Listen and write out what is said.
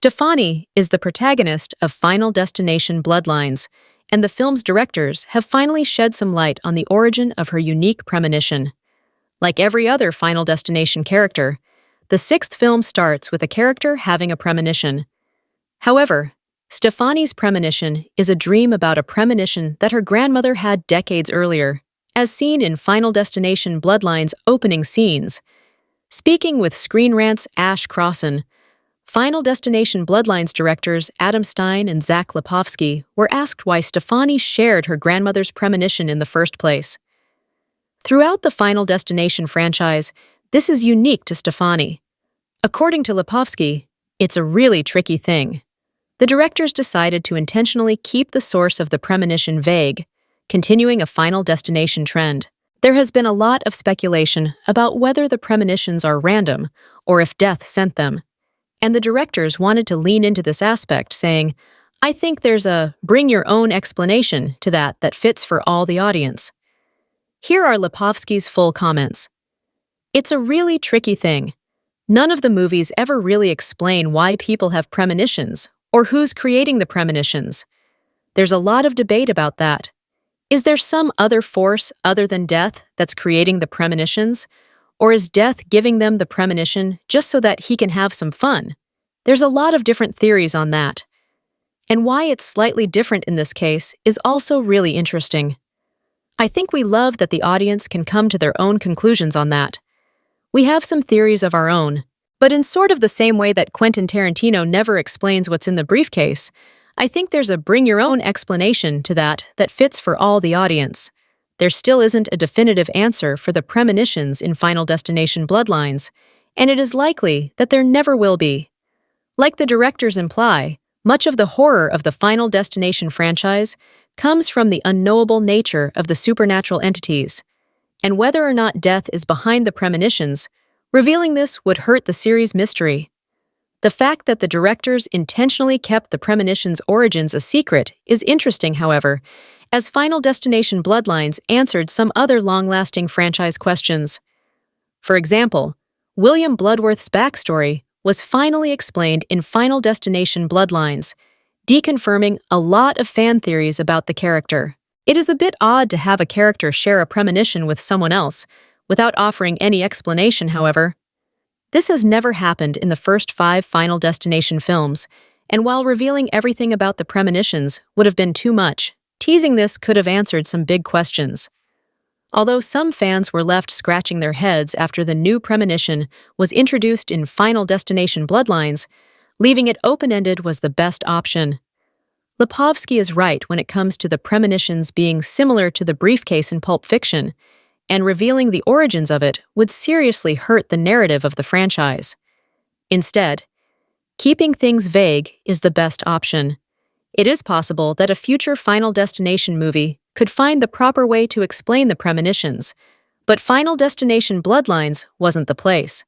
Stefani is the protagonist of Final Destination Bloodlines, and the film's directors have finally shed some light on the origin of her unique premonition. Like every other Final Destination character, the sixth film starts with a character having a premonition. However, Stefani's premonition is a dream about a premonition that her grandmother had decades earlier, as seen in Final Destination Bloodlines' opening scenes. Speaking with Screen Rant's Ash Crossan, Final Destination Bloodlines directors Adam Stein and Zach Lipovsky were asked why Stefani shared her grandmother's premonition in the first place. Throughout the Final Destination franchise, this is unique to Stefani. According to Lipovsky, it's a really tricky thing. The directors decided to intentionally keep the source of the premonition vague, continuing a Final Destination trend. There has been a lot of speculation about whether the premonitions are random or if death sent them. And the directors wanted to lean into this aspect, saying, "I think there's a bring-your-own explanation to that fits for all the audience." Here are Lipovsky's full comments. "It's a really tricky thing. None of the movies ever really explain why people have premonitions or who's creating the premonitions. There's a lot of debate about that. Is there some other force other than death that's creating the premonitions? Or is death giving them the premonition just so that he can have some fun? There's a lot of different theories on that. And why it's slightly different in this case is also really interesting. I think we love that the audience can come to their own conclusions on that. We have some theories of our own, but in sort of the same way that Quentin Tarantino never explains what's in the briefcase, I think there's a bring-your-own explanation to that fits for all the audience. There still isn't a definitive answer for the premonitions in Final Destination Bloodlines, and it is likely that there never will be. Like the directors imply, much of the horror of the Final Destination franchise comes from the unknowable nature of the supernatural entities, and whether or not death is behind the premonitions, revealing this would hurt the series' mystery. The fact that the directors intentionally kept the premonitions' origins a secret is interesting, however, as Final Destination Bloodlines answered some other long-lasting franchise questions. For example, William Bloodworth's backstory was finally explained in Final Destination Bloodlines, deconfirming a lot of fan theories about the character. It is a bit odd to have a character share a premonition with someone else, without offering any explanation, however. This has never happened in the first 5 Final Destination films, and while revealing everything about the premonitions would have been too much, teasing this could have answered some big questions. Although some fans were left scratching their heads after the new premonition was introduced in Final Destination Bloodlines, leaving it open-ended was the best option. Lipovsky is right when it comes to the premonitions being similar to the briefcase in Pulp Fiction, and revealing the origins of it would seriously hurt the narrative of the franchise. Instead, keeping things vague is the best option. It is possible that a future Final Destination movie could find the proper way to explain the premonitions, but Final Destination Bloodlines wasn't the place.